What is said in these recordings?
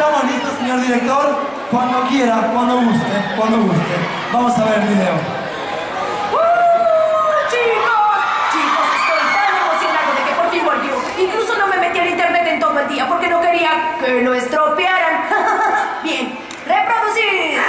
¿Estamos listos, señor director? Cuando quiera, cuando guste, cuando guste. Vamos a ver el video. Chicos, estoy tan emocionado de que por fin volvió. Incluso no me metí al internet en todo el día porque no quería que lo estropearan. Bien, reproducir.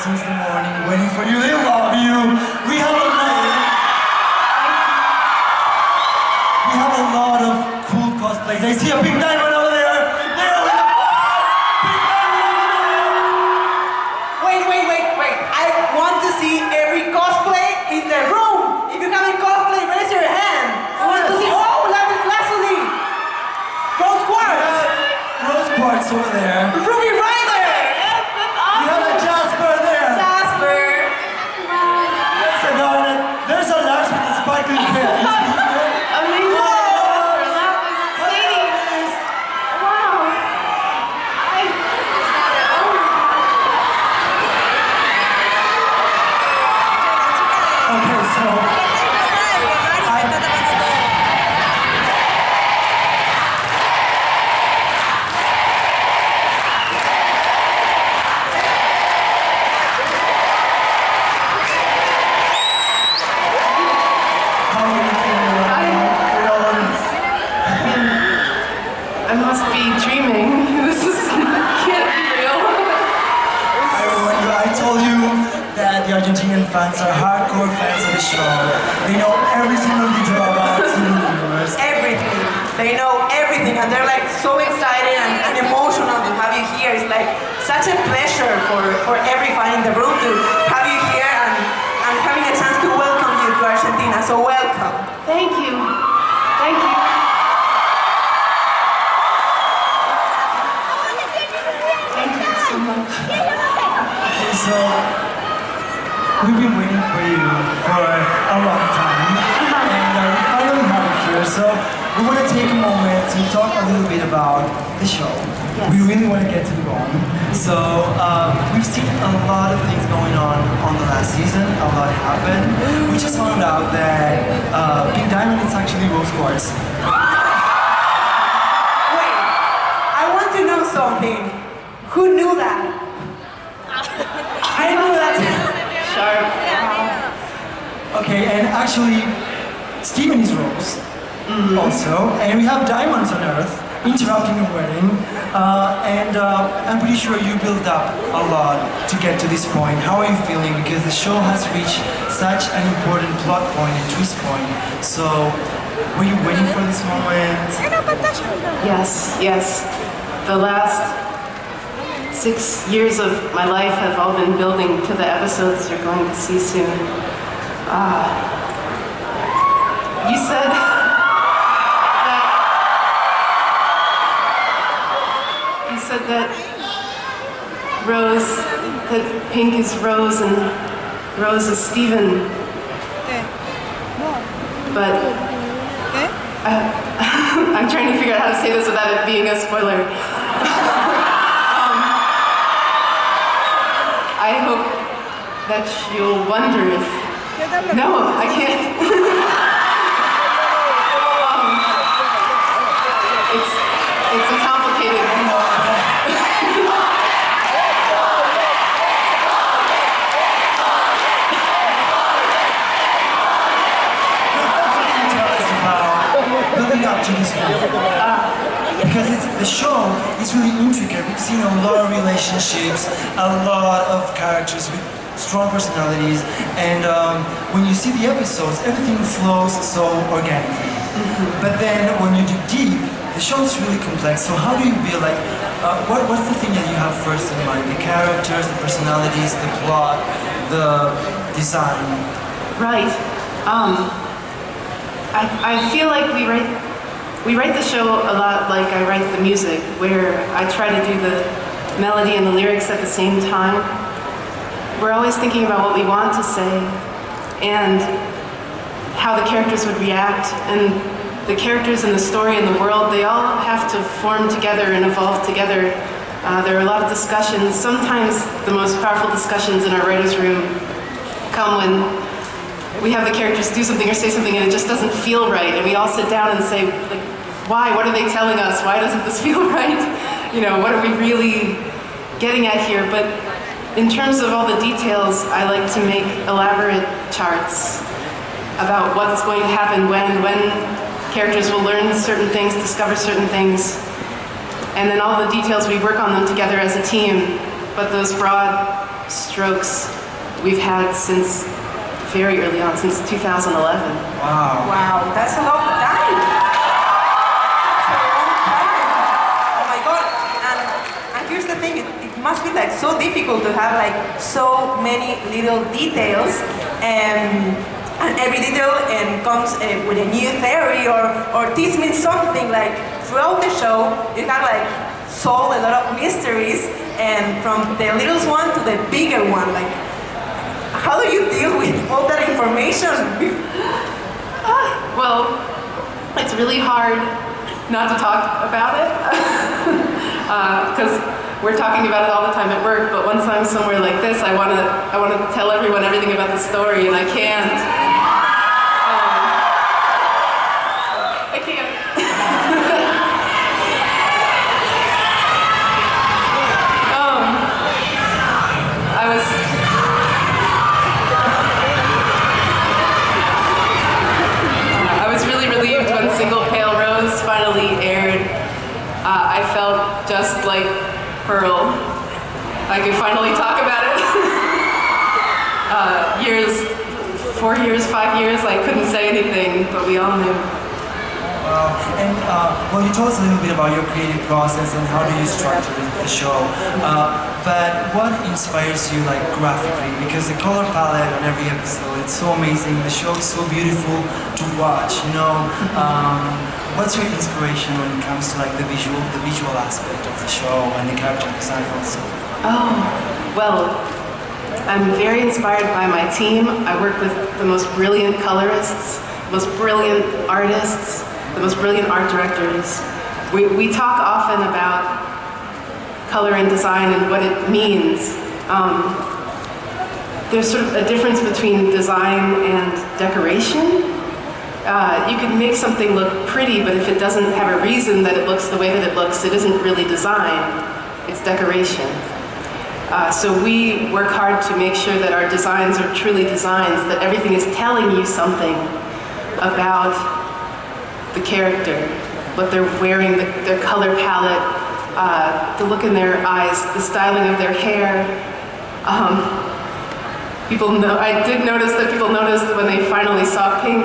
Since the morning, waiting for you. They love you. We have a lot of cool cosplays. I see a big diamond over there. There we go. Big diamond over there. Wait. I want to see every cosplay in the room. If you have a cosplay, raise your hand. I want to see. Oh, Lapis Lazuli. Rose Quartz. Rose Quartz over there. Ruby Rider. We have a Jasper there. There's a Lars with a sparkling hair. I must be dreaming. This can't be real. I told you that the Argentinian fans are hardcore fans of the show. They know every single detail about the universe. Everything. They know everything and they're like so excited and emotional to have you here. It's like such a pleasure for every fan in the room to have you here and having a chance to welcome you to Argentina. So welcome. Thank you. Thank you. So, we've been waiting for you for a long time, and we finally have you here. So, we want to take a moment to talk a little bit about the show. Yes. We really want to get to the bone. So, we've seen a lot of things going on the last season. A lot happened. We just found out that Pink Diamond is actually Rose Quartz. Wait, I want to know something. Who knew that? I knew that. Sharp. Okay, and actually, Steven is Rose also, and we have diamonds on Earth interrupting a wedding, and I'm pretty sure you built up a lot to get to this point. How are you feeling? Because the show has reached such an important plot point and twist point. So, Were you waiting for this moment? Yes, yes. The last 6 years of my life have all been building to the episodes you're going to see soon. You said that Pink is Rose and Rose is Steven. But I'm trying to figure out how to say this without it being a spoiler. I hope that you'll wonder if... No, I can't. It's a complicated... Building up to this point. Because the show is really intricate. We've seen a lot of relationships, a lot of characters with strong personalities, and when you see the episodes, everything flows so organically. But then when you dig deep, the show is really complex. So how do you build, like, what's the thing that you have first in mind? The characters, the personalities, the plot, the design? Right. I feel like we write the show a lot like I write the music, where I try to do the melody and the lyrics at the same time. We're always thinking about what we want to say and how the characters would react, and the characters and the story and the world, they all have to form together and evolve together. There are a lot of discussions. Sometimes the most powerful discussions in our writer's room come when we have the characters do something or say something and it just doesn't feel right, and we all sit down and say, like, why? What are they telling us? Why doesn't this feel right? You know, what are we really getting at here? But in terms of all the details, I like to make elaborate charts about what's going to happen when characters will learn certain things, discover certain things, and then all the details, we work on them together as a team. But those broad strokes we've had since very early on, since 2011. Wow. Wow, that's a long time. That's a long time. Oh my God. And here's the thing, it must be like so difficult to have like so many little details, and every detail comes with a new theory or teach me something. Like throughout the show, you have like solved a lot of mysteries, and from the littlest one to the bigger one. Like, how do you deal with all that information? Well, it's really hard not to talk about it because we're talking about it all the time at work. But once I'm somewhere like this, I want to tell everyone everything about the story, and I can't. I can't. I was really relieved when Single Pale Rose finally aired. I felt just like Pearl. I could finally talk about it. 4 years, 5 years, I couldn't say anything, but we all knew. And well, you told us a little bit about your creative process and how do you structure the show. But what inspires you, like, graphically? Because the color palette on every episode, it's so amazing. The show is so beautiful to watch. You know, what's your inspiration when it comes to like the visual aspect of the show and the character design also? Oh, well, I'm very inspired by my team. I work with the most brilliant colorists, most brilliant artists, the most brilliant art directors. We talk often about color and design and what it means. There's sort of a difference between design and decoration. You can make something look pretty, but if it doesn't have a reason that it looks the way that it looks, it isn't really design, it's decoration. So we work hard to make sure that our designs are truly designs, that everything is telling you something about the character, what they're wearing, their color palette, the look in their eyes, the styling of their hair. I did notice that people noticed when they finally saw Pink,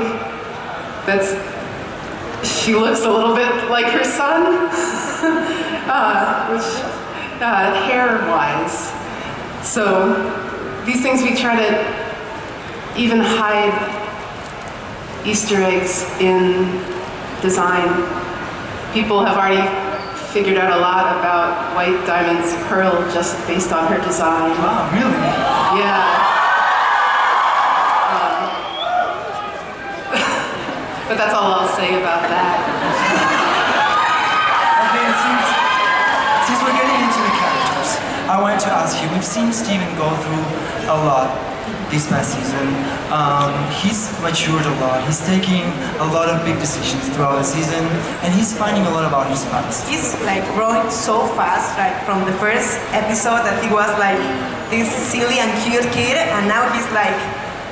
she looks a little bit like her son, hair-wise. So these things we try to even hide Easter eggs in design. People have already figured out a lot about White Diamond's pearl just based on her design. Wow, really? Yeah. But that's all I'll say about that. Okay, since we're getting into the characters, I wanted to ask you, we've seen Steven go through a lot this past season. He's matured a lot. He's taking a lot of big decisions throughout the season, and he's finding a lot about his past. He's like growing so fast, like from the first episode that he was like this silly and cute kid, and now he's like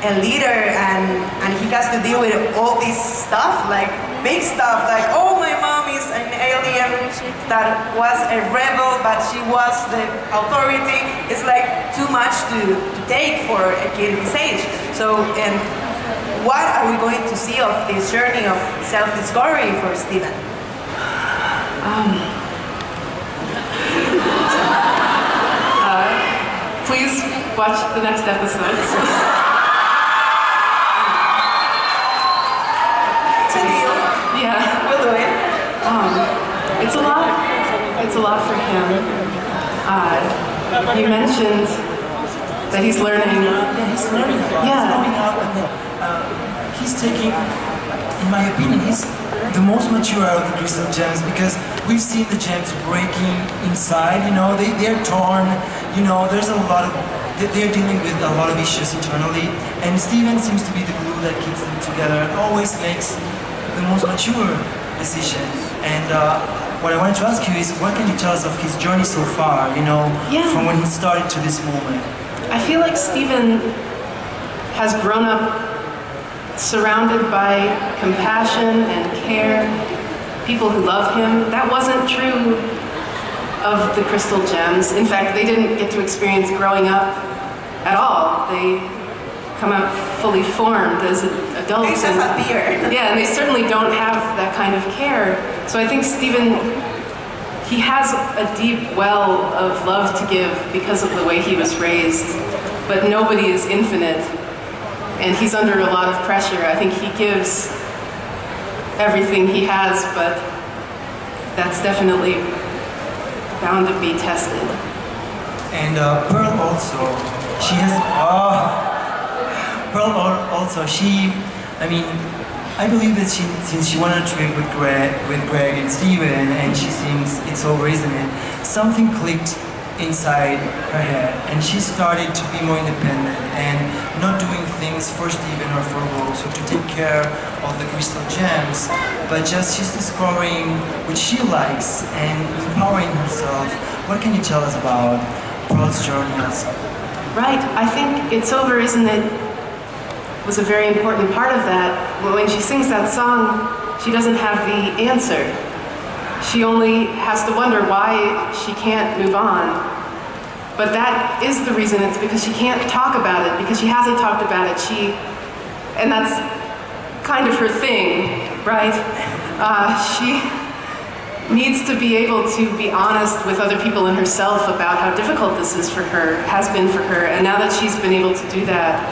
a leader, and he has to deal with all this stuff, like big stuff, like, oh, my mom is an alien that was a rebel, but she was the authority. It's like too much to take for a kid his age. So, and what are we going to see of this journey of self-discovery for Steven? Please watch the next episodes. Yeah, We'll do it. it's a lot. It's a lot for him. You mentioned that he's learning. Yeah, he's learning. Yeah. He's growing up, and he's taking, in my opinion, he's the most mature out of the crystal gems, because we've seen the gems breaking inside. You know, they're torn. You know, there's a lot of. They're dealing with a lot of issues internally, and Steven seems to be the glue that keeps them together and always makes the most mature decision. And what I wanted to ask you is, what can you tell us of his journey so far, you know, from when he started to this moment? I feel like Steven has grown up surrounded by compassion and care, people who love him. That wasn't true of the crystal gems. In fact, they didn't get to experience growing up at all. They come out fully formed as adults. They just appear. Yeah, and they certainly don't have that kind of care. So I think Steven, he has a deep well of love to give because of the way he was raised, but nobody is infinite, and he's under a lot of pressure. I think he gives everything he has, but that's definitely bound to be tested. And Pearl also, she has, Pearl also, I mean, I believe that since she went on a trip with Greg and Steven, and she thinks it's over, isn't it? Something clicked inside her head, and she started to be more independent and not doing things for Steven or for Rose, or to take care of the crystal gems, but just she's discovering what she likes and empowering herself. What can you tell us about Pearl's journey also? Right, I think It's Over, Isn't It? Was a very important part of that. When she sings that song, she doesn't have the answer. She only has to wonder why she can't move on. But that is the reason. It's because she can't talk about it, because she hasn't talked about it. And that's kind of her thing, right? She needs to be able to be honest with other people and herself about how difficult this is for her, has been for her. And now that she's been able to do that,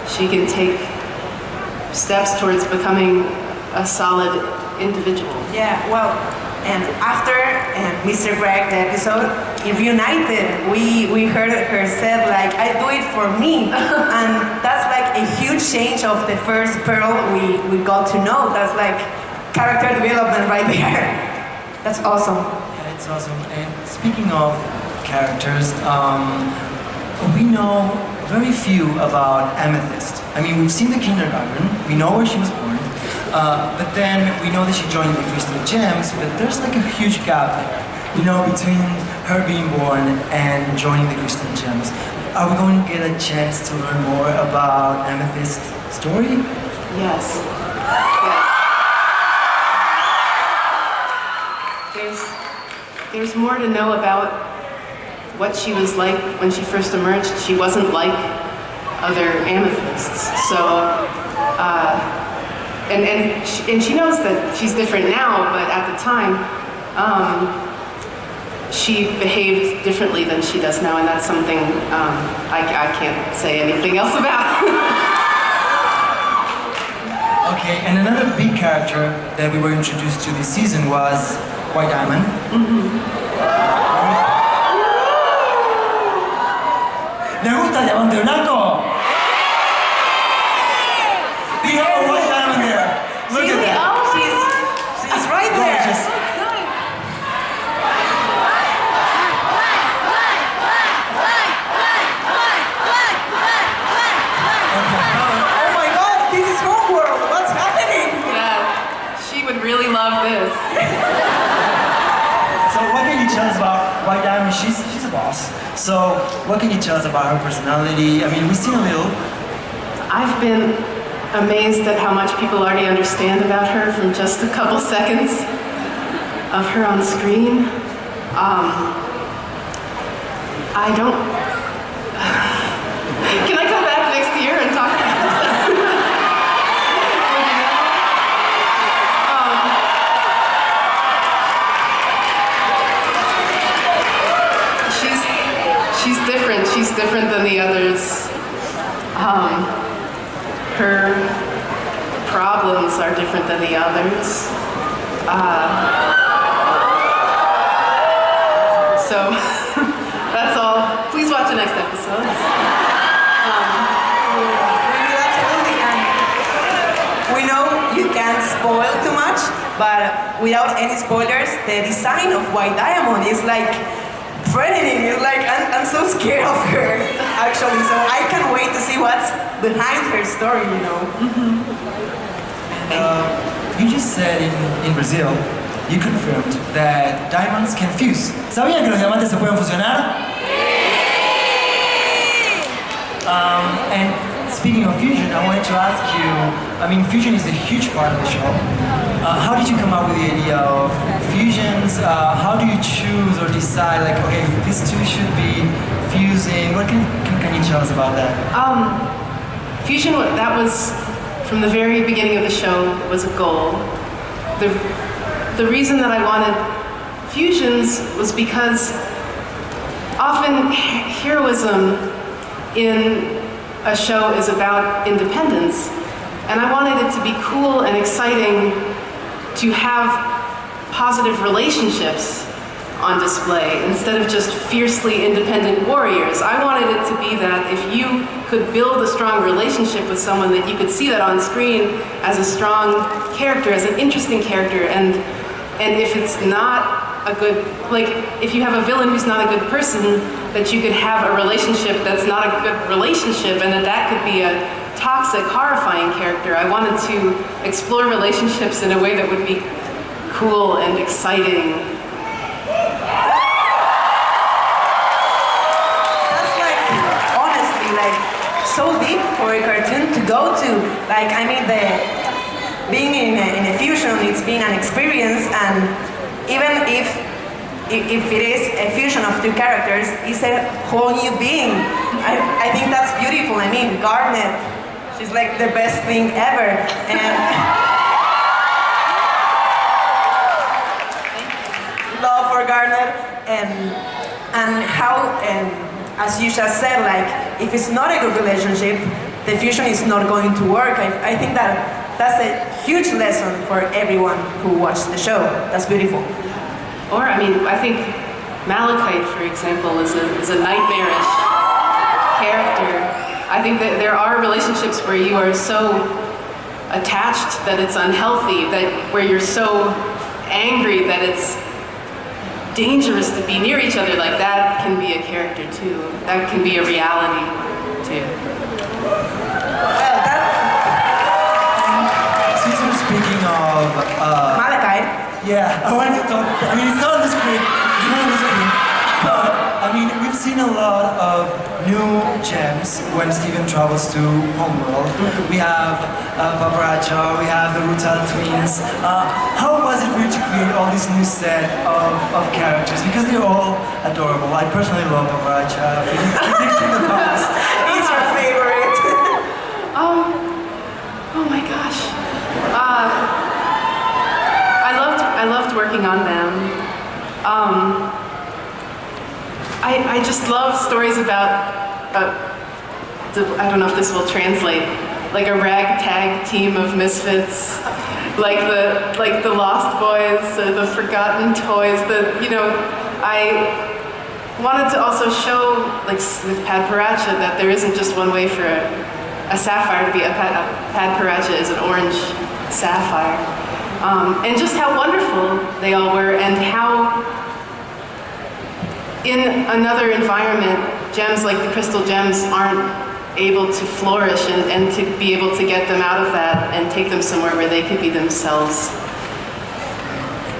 she can take steps towards becoming a solid individual. Yeah, well, and after Mr. Greg, the episode, in Reunited, we heard her said, like, I do it for me. And that's like a huge change of the first Pearl we got to know. That's like character development right there. That's awesome. Yeah, it's awesome. And speaking of characters, we know very few about Amethyst. I mean, we've seen the kindergarten, we know where she was born, but then we know that she joined the Crystal Gems, but there's like a huge gap there, you know, between her being born and joining the Crystal Gems. Are we going to get a chance to learn more about Amethyst's story? Yes. There's more to know about what she was like when she first emerged. She wasn't like other amethysts. So, and she knows that she's different now, but at the time, she behaved differently than she does now, and that's something I can't say anything else about. Okay, and another big character that we were introduced to this season was White Diamond. ¿Le gusta el diamante blanco? We have a White Diamond there. Look at that. She's right there. Gorgeous. Oh my God, this is homeworld. What's happening? Yeah, she would really love this. So what can you tell us about White Diamond? She's a boss. So what can you tell us about her personality? I mean, we've seen a little. I've been amazed at how much people already understand about her from just a couple seconds of her on screen. I don't... Can I come back next year and talk about this? She's different. She's different than the others. Her problems are different than the others. So that's all. Please watch the next episode. We know you can't spoil too much, but without any spoilers, the design of White Diamond is like threatening. It's like, I'm so scared of her, actually, so I can't wait to see what's behind her story, you know. You just said in Brazil, you confirmed that diamonds can fuse. ¿Sabían que los diamantes se pueden fusionar? And speaking of fusion, I wanted to ask you, I mean, fusion is a huge part of the show. How did you come up with the idea of fusions? How do you choose or decide, like, okay, these two should be fusing? What can you tell us about that? Fusion, that was, from the very beginning of the show, was a goal. The reason that I wanted fusions was because often heroism in a show is about independence, and I wanted it to be cool and exciting to have positive relationships on display instead of just fiercely independent warriors. I wanted it to be that if you could build a strong relationship with someone, that you could see that on screen as a strong character, as an interesting character, and if it's not a good, like, if you have a villain who's not a good person, that you could have a relationship that's not a good relationship, and that could be a toxic, horrifying character. I wanted to explore relationships in a way that would be cool and exciting. That's like, honestly, like, so deep for a cartoon to go to. Like, I mean, being in a fusion, it's been an experience, and even if it is a fusion of two characters, it's a whole new being. I think that's beautiful. I mean, Garnet, she's like the best thing ever. And love for Garnet, and how, as you just said, like, if it's not a good relationship, the fusion is not going to work. I think that's a huge lesson for everyone who watched the show. That's beautiful. Or, I mean, I think Malachite, for example, is a nightmarish character. I think that there are relationships where you are so attached that it's unhealthy, where you're so angry that it's dangerous to be near each other. Like, that can be a character too. That can be a reality too. Since we're speaking of Malachite. yeah, I wanted to talk. I mean, it's not on the screen. It's not on the screen. But I mean, we've seen a lot of new gems when Steven travels to Homeworld. We have Paparazzo, we have the Rutal twins. How was it for you to create all this new set of characters? Because they're all adorable. I personally love Paparazzo. He's your favorite. Oh my gosh. I just love stories about, I don't know if this will translate, like a ragtag team of misfits, like the Lost Boys, the Forgotten Toys. I wanted to also show, like with Pad Paracha, that there isn't just one way for a sapphire to be. A Pad Paracha is an orange sapphire, and just how wonderful they all were, and how in another environment, gems like the crystal gems aren't able to flourish, and to be able to get them out of that and take them somewhere where they could be themselves.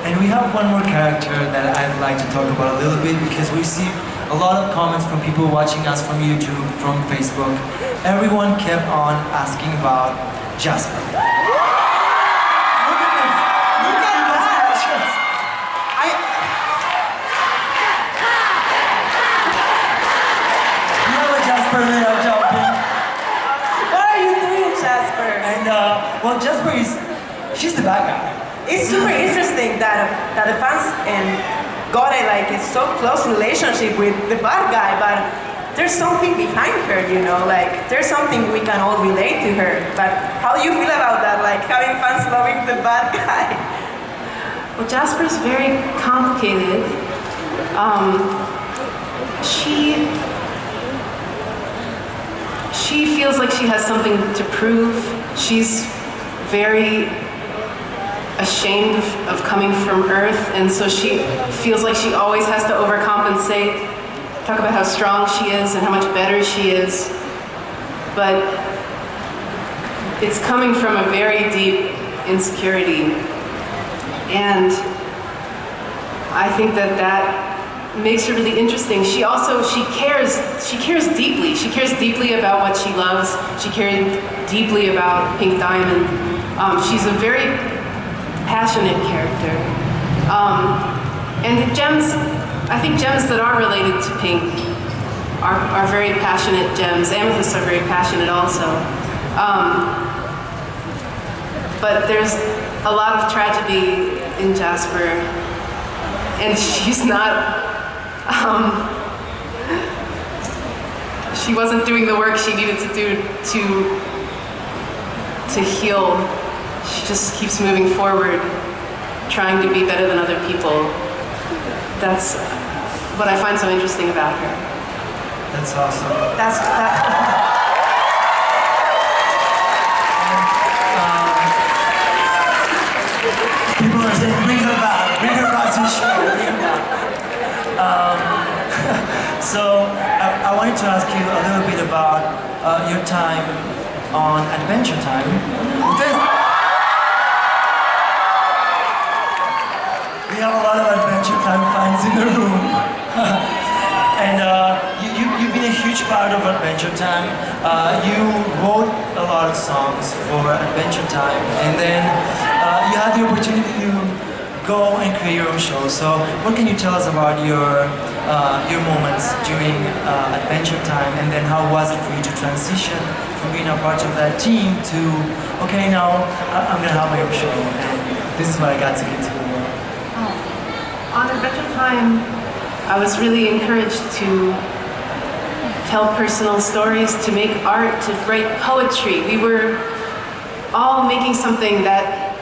And we have one more character that I'd like to talk about a little bit, because we see a lot of comments from people watching us from YouTube, from Facebook. Everyone kept on asking about Jasper. Look at this! Look at that! You have a Jasper there jumping. What are you doing, Jasper? And well, Jasper she's the bad guy. It's super interesting that the fans got a so close relationship with the bad guy, but there's something behind her, like there's something we can all relate to her. But how do you feel about that, like having fans loving the bad guy? Well, Jasper's very complicated. She feels like she has something to prove. She's very ashamed of coming from Earth, and so she feels like she always has to overcompensate, talk about how strong she is and how much better she is. But it's coming from a very deep insecurity. And I think that makes her really interesting. She cares deeply. She cares deeply about what she loves. She cares deeply about Pink Diamond. She's a very passionate character. And the gems, I think gems that are related to Pink are very passionate gems. Amethysts are very passionate also. But there's a lot of tragedy in Jasper, and she's not, she wasn't doing the work she needed to do to heal. She just keeps moving forward, trying to be better than other people. That's what I find so interesting about her. That's awesome. People are saying, bring her back to the show, bring her back. So, I wanted to ask you a little bit about your time on Adventure Time. We have a lot of Adventure Time fans in the room. And you've been a huge part of Adventure Time. You wrote a lot of songs for Adventure Time, and then you had the opportunity to go and create your own show. So what can you tell us about your moments during Adventure Time, and then how was it for you to transition from being a part of that team to, okay, now I'm gonna have my own show, and this is what I got to get to. On Adventure Time, I was really encouraged to tell personal stories, to make art, to write poetry. We were all making something that,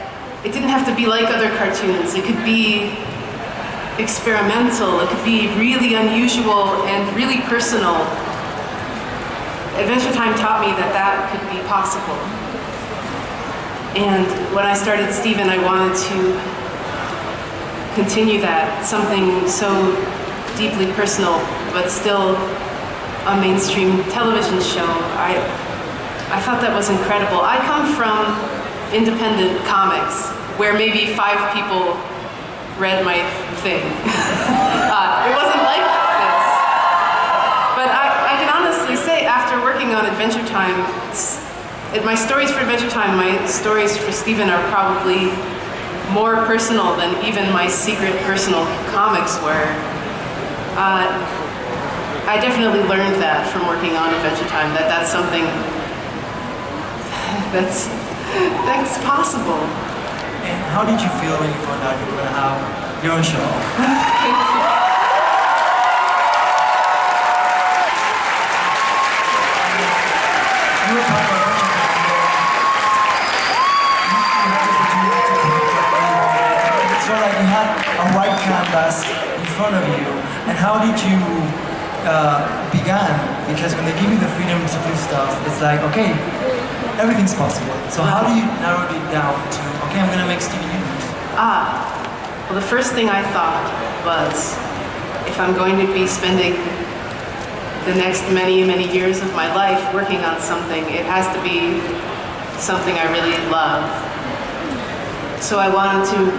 it didn't have to be like other cartoons. It could be experimental, it could be really unusual and really personal. Adventure Time taught me that that could be possible. And when I started Steven, I wanted to continue that, something so deeply personal, but still a mainstream television show. I thought that was incredible. I come from independent comics, where maybe 5 people read my thing. It wasn't like this. But I can honestly say, after working on Adventure Time, my stories for Adventure Time, my stories for Steven are probably more personal than even my secret personal comics were. I definitely learned that from working on Adventure Time, that that's something that's possible. And how did you feel when you found out you were going to have your own show? had a white canvas in front of you, and how did you began? Because when they give you the freedom to do stuff, it's like, okay, everything's possible. So how do you narrow it down to, okay, I'm gonna make Steven Universe? Well, the first thing I thought was, if I'm going to be spending the next many, many years of my life working on something, it has to be something I really love. So I wanted to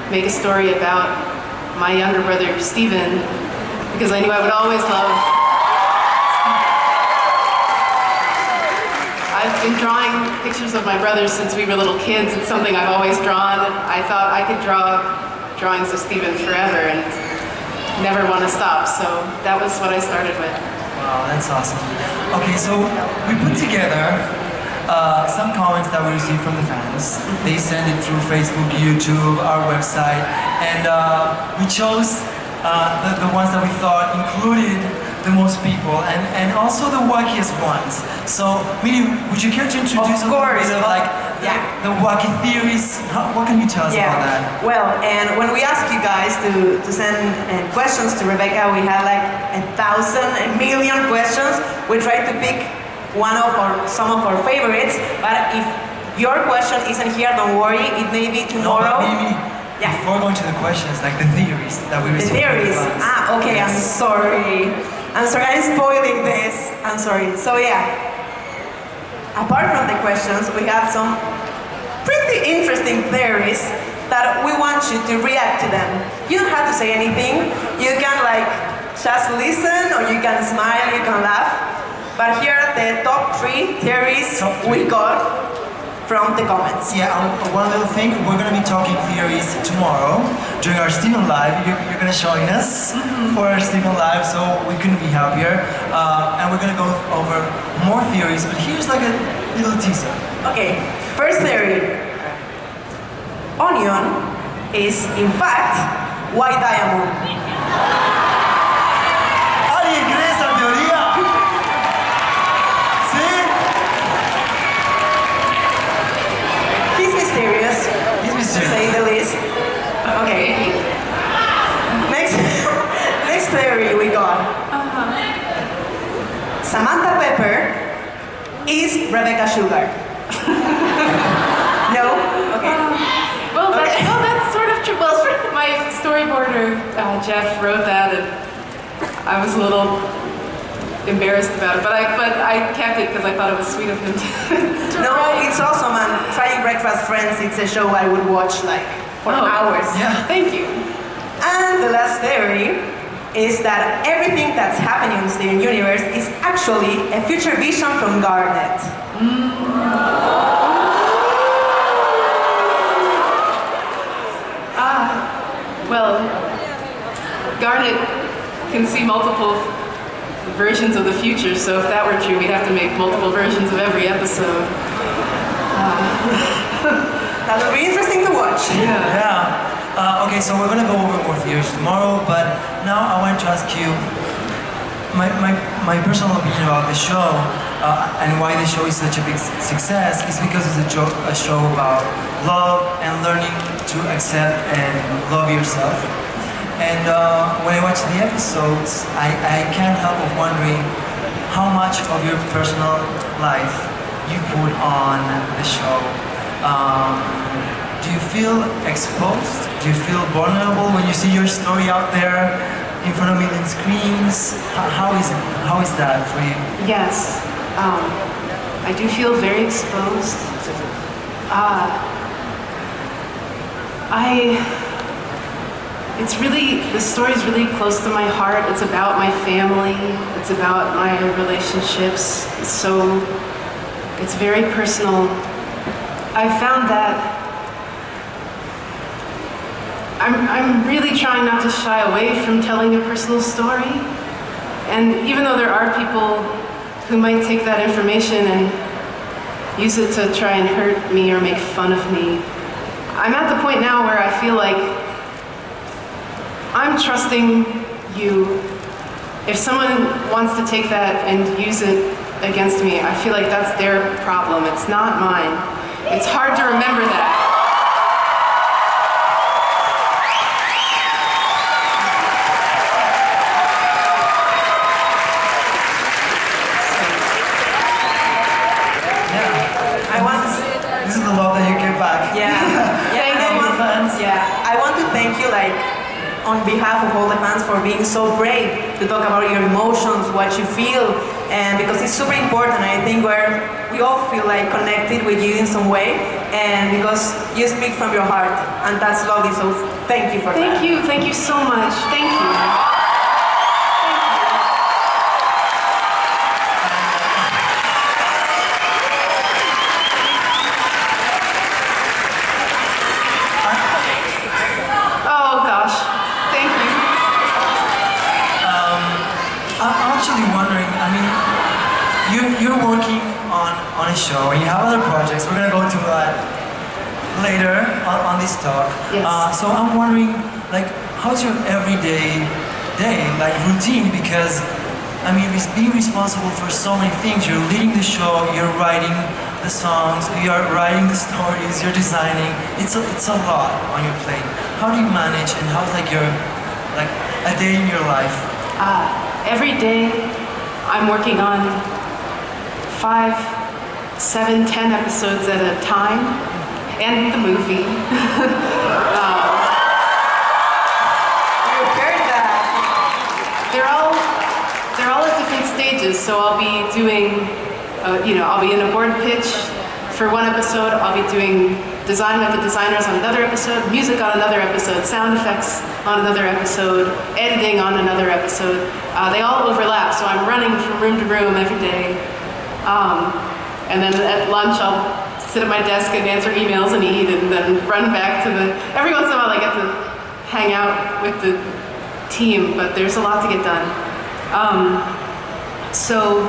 make a story about my younger brother, Steven, because I knew I would always love Steven. I've been drawing pictures of my brothers since we were little kids. It's something I've always drawn. I thought I could draw drawings of Steven forever and never want to stop, so that was what I started with. Wow, that's awesome. Okay, so we put together some comments that we received from the fans. They send it through Facebook, YouTube, our website, and we chose the ones that we thought included the most people and also the wackiest ones. So, Miri, would you care to introduce a little bit of like the wacky theories? What can you tell us about that? Well, and when we asked you guys to send questions to Rebecca, we had like 1,000, 1,000,000 questions. We tried to pick some of our favorites, but if your question isn't here, don't worry, it may be tomorrow. No, before going to the questions, like the theories that we received. The theories. Okay, yes. I'm sorry, I'm spoiling this. I'm sorry. So yeah, apart from the questions, we have some pretty interesting theories that we want you to react to them. You don't have to say anything. You can like just listen, or you can smile, you can laugh. But here are the top 3 theories we got from the comments. Yeah, one little thing, we're going to be talking theories tomorrow during our Steven Live. You're going to join us for our Steven Live, so we couldn't be happier. And we're going to go over more theories, but here's like a little teaser. Okay, first theory. Onion is, in fact, white diamond. ¿Alguien cree esa teoría? To say the least. Okay. Next theory we got. Samantha Pepper is Rebecca Sugar. No? Okay. Well, that's sort of true. Well, my storyboarder, Jeff, wrote that, and I was a little embarrassed about it, but I kept it because I thought it was sweet of him to No, write. it's awesome, and Trying Breakfast Friends, it's a show I would watch like for hours. Yeah. Thank you. And the last theory is that everything that's happening in the Steven Universe is actually a future vision from Garnet. Well, Garnet can see multiple versions of the future, so if that were true, we'd have to make multiple versions of every episode. That would be interesting to watch. Yeah. Okay, so we're going to go over more theories tomorrow, but now I want to ask you my personal opinion about the show and why the show is such a big success is because it's a show about love and learning to accept and love yourself. And when I watch the episodes, I can't help but wondering how much of your personal life you put on the show. Do you feel exposed? Do you feel vulnerable when you see your story out there in front of a million screens? How is it? How is that for you? Yes, I do feel very exposed. The story's really close to my heart. It's about my family. It's about my relationships. It's very personal. I found that I'm really trying not to shy away from telling a personal story. And even though there are people who might take that information and use it to try and hurt me or make fun of me, I'm at the point now where I feel like I'm trusting you. If someone wants to take that and use it against me, I feel like that's their problem. It's not mine. It's hard to remember that. like, on behalf of all the fans, for being so brave to talk about your emotions, what you feel, and because it's super important. I think we all feel like connected with you in some way, and because you speak from your heart, and that's lovely. So thank you for that. Thank you so much. Thank you. Oh gosh, thank you. I'm actually wondering, I mean, you're working on a show and you have other projects. We're gonna go to that later on this talk. Yes. So I'm wondering, like, how's your everyday day, like routine? Because, I mean, being responsible for so many things. You're leading the show, you're writing the songs, you're writing the stories, you're designing. It's a lot on your plate. How do you manage, and how's like your, like, a day in your life? Every day I'm working on 5, 7, 10 episodes at a time, and the movie. They're all at different stages, so I'll be doing, I'll be in a board pitch for one episode, I'll be doing design with the designers on another episode, music on another episode, sound effects on another episode, editing on another episode. They all overlap, so I'm running from room to room every day. And then at lunch I'll sit at my desk and answer emails and eat, and then run back to every once in a while I get to hang out with the team, but there's a lot to get done. So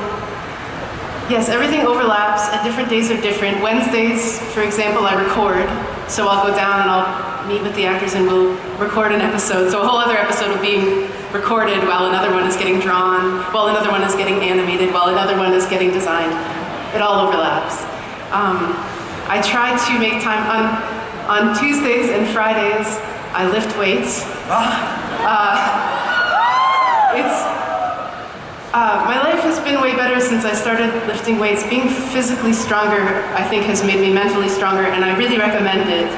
yes, everything overlaps and different days are different. Wednesdays, for example, I record, so I'll go down and I'll meet with the actors and we'll record an episode. So a whole other episode will be recorded while another one is getting drawn, while another one is getting animated, while another one is getting designed. It all overlaps. I try to make time on Tuesdays and Fridays. I lift weights. My life has been way better since I started lifting weights. Being physically stronger, I think, has made me mentally stronger, and I really recommend it.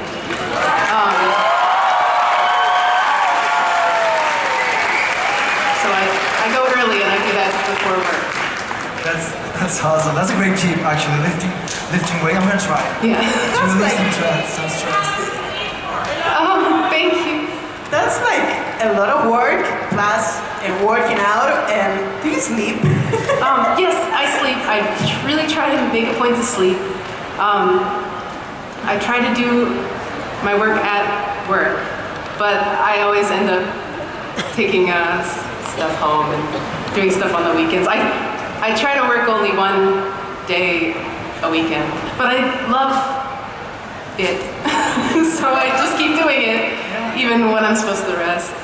So I go early and I do that before work. That's awesome. That's a great tip, actually. Lifting weight. I'm gonna try it. Yeah. To release some stress. Thank you. That's like a lot of work, plus working out, and do you sleep? Yes, I sleep. I really try to make a point to sleep. I try to do my work at work, but I always end up taking stuff home and doing stuff on the weekends. I try to work only one day a weekend, but I love it. So I just keep doing it, even when I'm supposed to rest.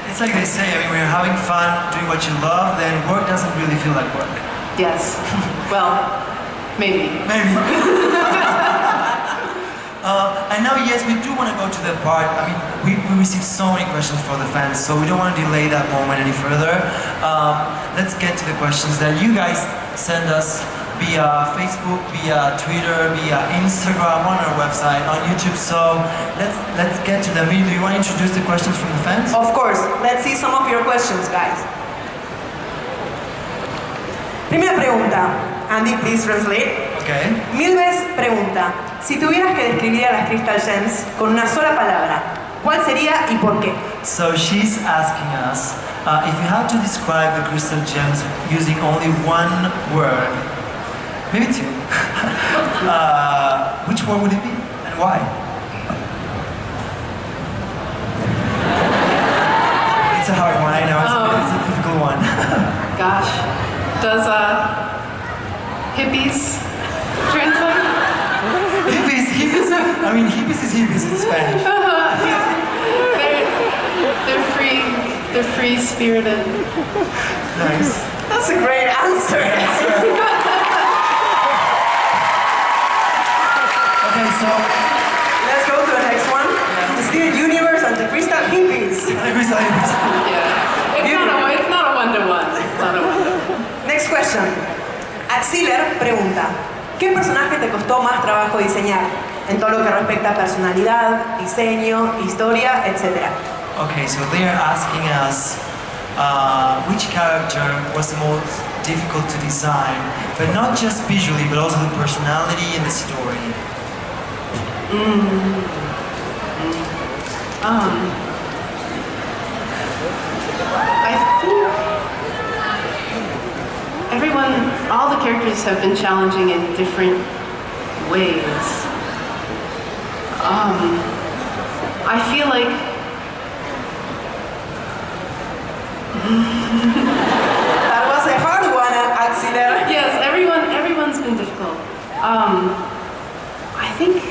It's like they say, I mean, when you're having fun doing what you love, then work doesn't really feel like work. Yes. Well, maybe. Maybe. And now, yes, we do want to go to the part. I mean, we received so many questions from the fans, so we don't want to delay that moment any further. Let's get to the questions that you guys send us via Facebook, via Twitter, via Instagram, on our website, on YouTube. So let's get to them. Do you want to introduce the questions from the fans? Of course. Let's see some of your questions, guys. Primera pregunta. Andy, please translate. Okay. Milves pregunta, si tuvieras que describir a las Crystal Gems con una sola palabra, ¿cuál sería y por qué? So she's asking us, if you had to describe the Crystal Gems using only one word, maybe two, which one would it be and why? It's a hard one, I know, it's a difficult one. Gosh, does hippies translate? Hippies, I mean hippies is hippies in Spanish. They're free-spirited. Nice. That's a great answer. Okay, so let's go to the next one. The Steven Universe and the Crystal Hippies. Yeah. It's not a one-to-one. It's not a one-to-one. Next question. Axiller pregunta, ¿qué personaje te costó más trabajo diseñar? En todo lo que respecta a personalidad, diseño, historia, etc. Okay, so they are asking us which character was the most difficult to design, but not just visually, but also the personality and the story. I think all the characters have been challenging in different ways. I feel like That was a hard one, Axel. yes, everyone's been difficult. I think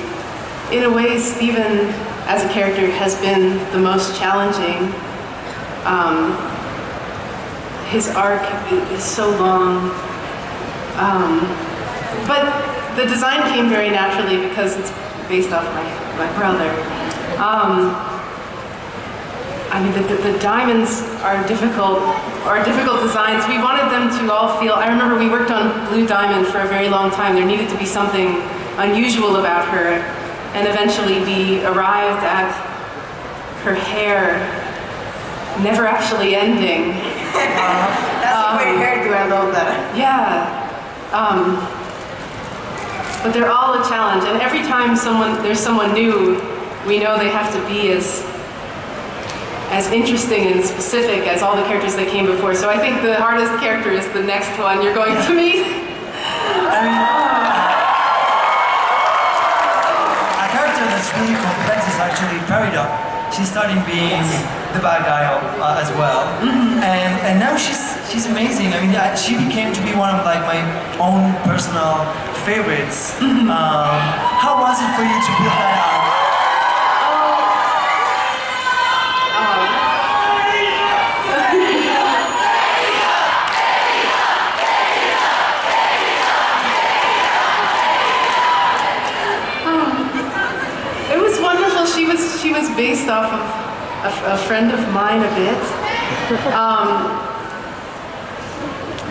in a way Steven as a character has been the most challenging. His arc is so long. But the design came very naturally because it's based off my brother. I mean, the diamonds are difficult designs. We wanted them to all feel, I remember we worked on Blue Diamond for a very long time. There needed to be something unusual about her. And eventually we arrived at her hair never actually ending. That's a great hairdo, I love that. Yeah. But they're all a challenge, and every time there's someone new, we know they have to be as interesting and specific as all the characters that came before. So I think the hardest character is the next one you're going to meet. I mean, a character that's really complex is actually Peridot. She's starting being the bad guy as well, and now she's amazing. I mean, she became to be one of like my own personal favorites. How was it for you to build that out? It was wonderful. She was based off of a friend of mine a bit.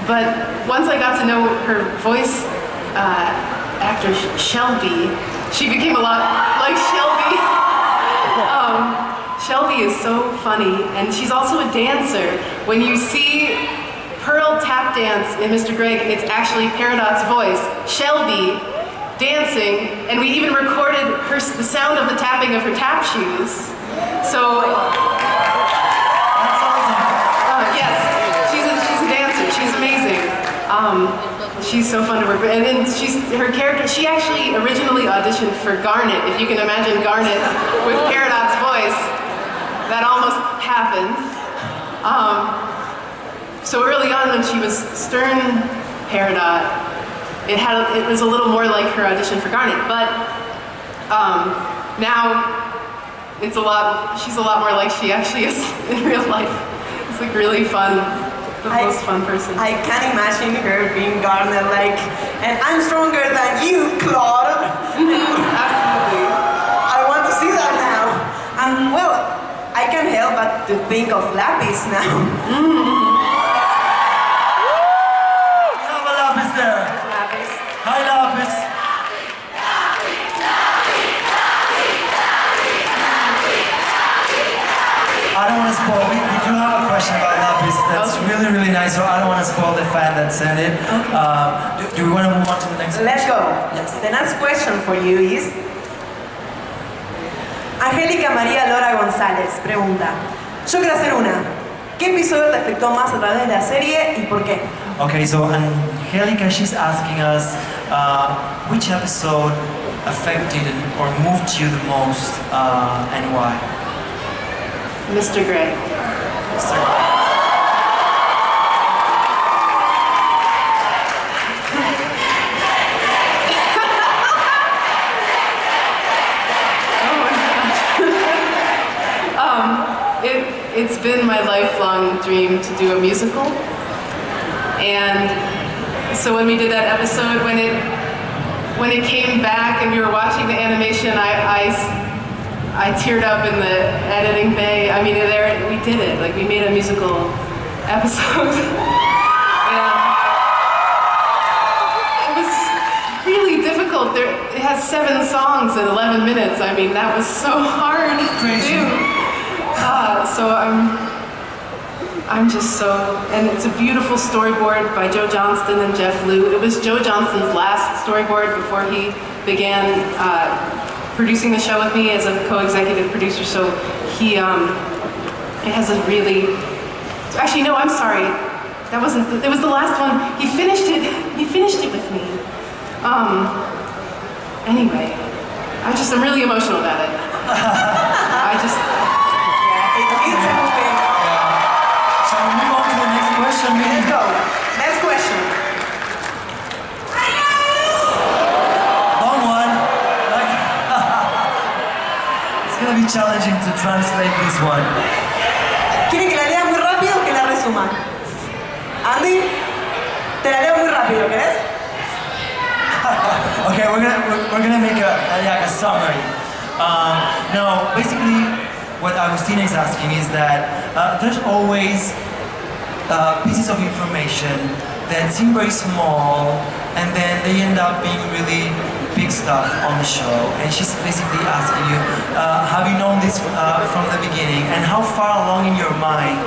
But once I got to know her voice actor Shelby, she became a lot like Shelby. Shelby is so funny, and she's also a dancer. When you see Pearl tap dance in Mr. Greg, it's actually Peridot's voice, Shelby, dancing, and we even recorded the sound of the tapping of her tap shoes. So, That's awesome. yes, she's a dancer. She's amazing. She's so fun to work with, and then her character. She actually originally auditioned for Garnet. If you can imagine Garnet with Peridot's voice, that almost happened. So early on, when she was Stern Peridot, it was a little more like her audition for Garnet, but now she's a lot more like she actually is in real life. It's like really fun, the most fun person. I can imagine her being Garnet, like, and I'm stronger than you, Claude. Absolutely. I want to see that now. And well, I can't help but to think of Lapis now. We have a Lapis there. Lapis. Hi, Lapis. I don't want to spoil. We do have a question about Lapis that's really, really nice, so I don't want to spoil the fan that sent it. Do we want to move on to the next Let's question? go. Yes. The next question for you is... Angélica María Lora González pregunta, yo quiero hacer una. ¿Qué episodio te afectó más a través de la serie y por qué? Okay, so Angelica, she's asking us which episode affected or moved you the most and why? Mr. Grey. It's been my lifelong dream to do a musical, and so when we did that episode, when it came back and we were watching the animation, I teared up in the editing bay. I mean, we did it. Like, we made a musical episode. And it was really difficult. It has 7 songs in 11 minutes. I mean, that was so hard to do. So I'm just so, and it's a beautiful storyboard by Joe Johnston and Jeff Liu. It was Joe Johnston's last storyboard before he began producing the show with me as a co-executive producer. So he, it has a really, actually no, I'm sorry. That wasn't, it was the last one. He finished it with me. Anyway, I'm really emotional about it. It's moving. Shall we move on to the next question? Let's go. Next question. Long one. It's gonna be challenging to translate this one. ¿Quieren que la lea muy rápido o que la resuma? Andy, te la leo muy rápido, ¿querés? Okay, we're gonna make a summary. No, basically, what Agustina is asking is that there's always pieces of information that seem very small, and then they end up being really big stuff on the show. And she's basically asking you, have you known this from the beginning, and how far along in your mind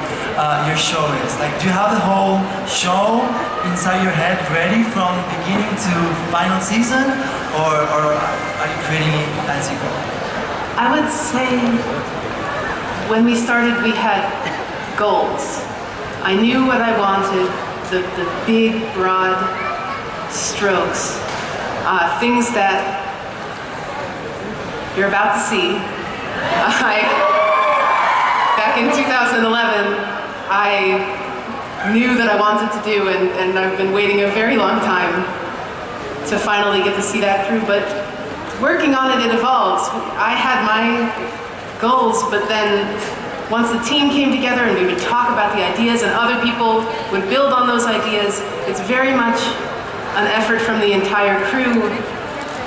your show is? Like, do you have the whole show inside your head ready from beginning to final season, or are you creating it as you go? I would say when we started, we had goals. I knew what I wanted, the big, broad strokes, things that you're about to see. Back in 2011, I knew that I wanted to do, and I've been waiting a very long time to finally get to see that through, but working on it, it evolved. I had my goals, but then once the team came together and we would talk about the ideas and other people would build on those ideas, it's very much an effort from the entire crew.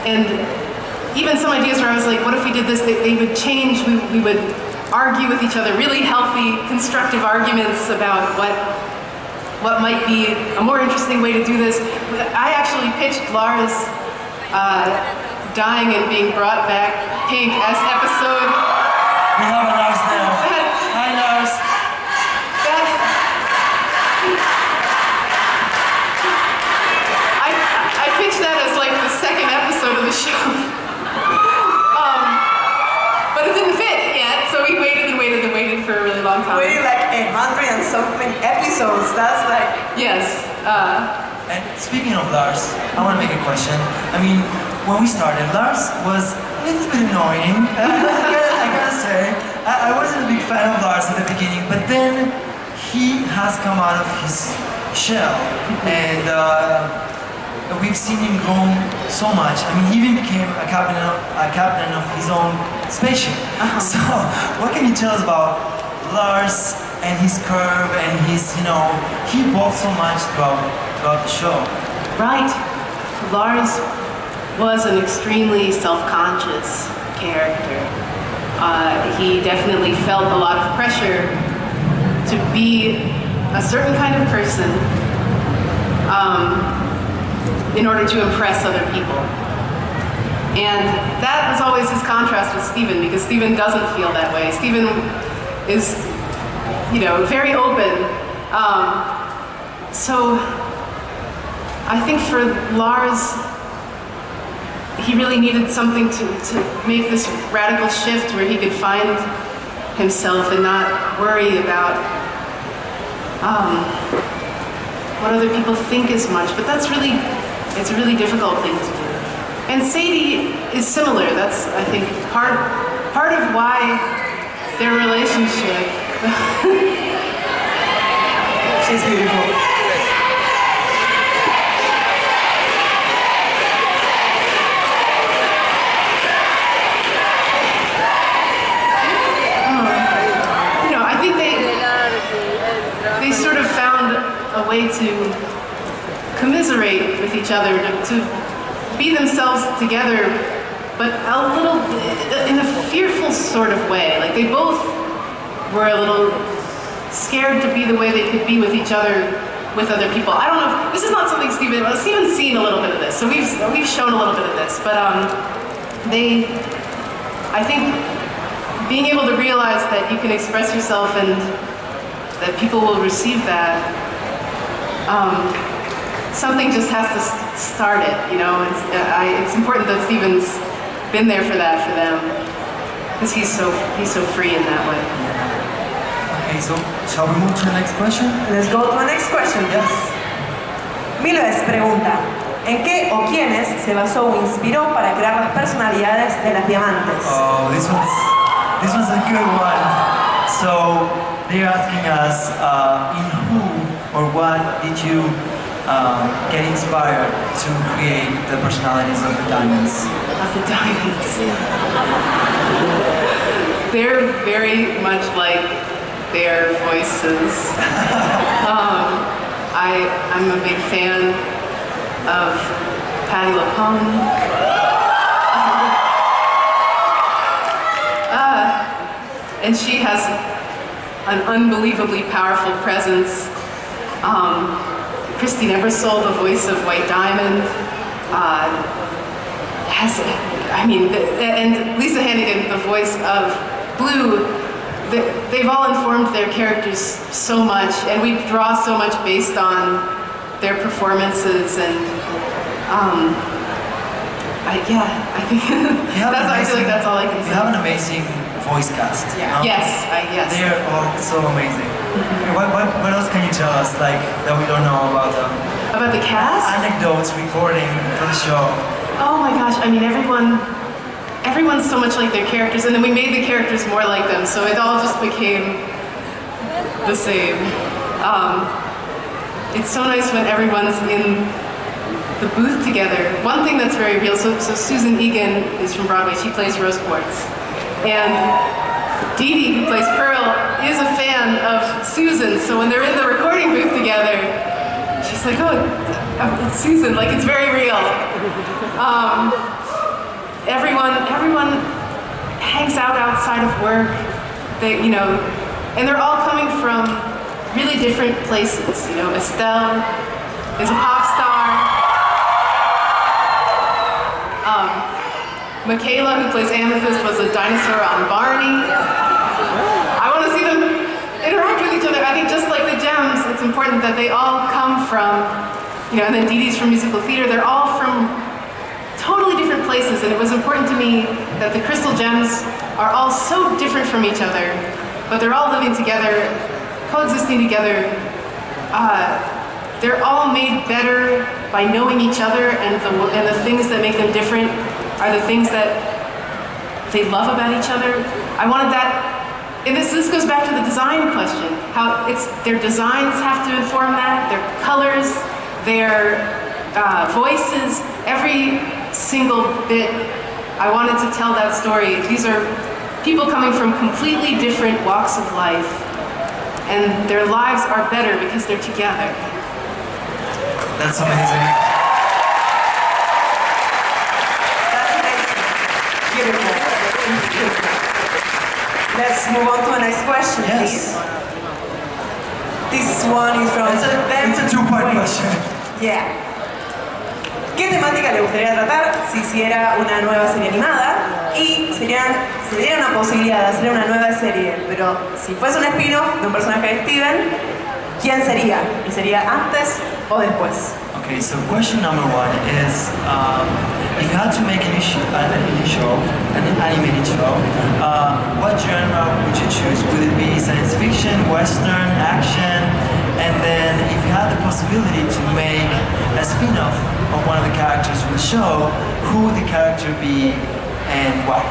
And even some ideas where I was like, what if we did this? They would change. We would argue with each other, really healthy, constructive arguments about what might be a more interesting way to do this. I actually pitched Lars dying and being brought back pink as episode. We have a Lars now. Hi, Lars. I pitched that as like the second episode of the show. But it didn't fit yet, so we waited and waited and waited for a really long time. Waited like 100 and something episodes. That's like... Yes. And speaking of Lars, I want to make a question. I mean, when we started, Lars was a little bit annoying. I gotta say, I wasn't a big fan of Lars at the beginning, but then he has come out of his shell, and we've seen him grow so much. I mean, he even became a captain of his own spaceship. So, what can you tell us about Lars and his curve and his, he evolved so much throughout the show. Right. Lars was an extremely self-conscious character. He definitely felt a lot of pressure to be a certain kind of person in order to impress other people. And that was always his contrast with Steven, because Steven doesn't feel that way. Steven is, very open. So I think for Lars, he really needed something to make this radical shift where he could find himself and not worry about what other people think as much. But it's a really difficult thing to do. And Sadie is similar. That's, I think, part of why their relationship. She's beautiful. They sort of found a way to commiserate with each other, to be themselves together, but a little, in a fearful sort of way. Like, they both were a little scared to be the way they could be with each other, with other people. I don't know, this is not something Steven's seen a little bit of this, so we've shown a little bit of this, but I think being able to realize that you can express yourself and that people will receive that, something just has to start it, you know. It's important that Steven's been there for that for them, because he's so free in that way. Okay, so shall we move to the next question? Let's go to the next question. Yes. Miles pregunta, ¿en qué o quiénes se basó o inspiró para crear las personalidades de las diamantes? Oh, this one's a good one. So they're asking us, in who or what did you get inspired to create the personalities of the diamonds? Of the diamonds. They're very much like their voices. I'm a big fan of Patti LuPone. And she has an unbelievably powerful presence. Christine Ebersole, the voice of White Diamond, and Lisa Hannigan, the voice of Blue. They've all informed their characters so much, and we draw so much based on their performances, and I think I feel like that's all I can say. You have an amazing voice cast. Yeah. Yes. They're all so amazing. Okay, what else can you tell us, like, that we don't know about them? About the cast? Anecdotes, recording for the show. Oh my gosh, I mean, everyone's so much like their characters, and then we made the characters more like them, so it all just became the same. It's so nice when everyone's in the booth together. One thing that's very real, so Susan Egan is from Broadway, she plays Rose Quartz. And Dee Dee, who plays Pearl, is a fan of Susan, so when they're in the recording booth together, she's like, oh, it's Susan, like it's very real. Everyone hangs out outside of work, and they're all coming from really different places. You know, Estelle is a pop star. Michaela, who plays Amethyst, was a dinosaur on Barney. I want to see them interact with each other. I think just like the Gems, it's important that they all come from, and then Dee Dee's from musical theater, they're all from totally different places, and it was important to me that the Crystal Gems are all so different from each other, but they're all living together, coexisting together. They're all made better by knowing each other, and the things that make them different are the things that they love about each other. I wanted that, and this goes back to the design question, how their designs have to inform that, their colors, their voices, every single bit. I wanted to tell that story. These are people coming from completely different walks of life, and their lives are better because they're together. That's amazing. Beautiful. Let's move on to the next question, Yes. please. This one is from... It's a two-part question. Yeah. ¿Qué temática le gustaría tratar si hiciera una nueva serie animada? Y sería una posibilidad de hacer una nueva serie, pero si fuese un spin-off de un personaje de Steven, ¿quién sería? ¿Y sería antes o después? Okay, so question number one is, if you had to make an animated show, what genre would you choose? Would it be science fiction, western, action? And then if you had the possibility to make a spin-off of one of the characters from the show, who would the character be and why?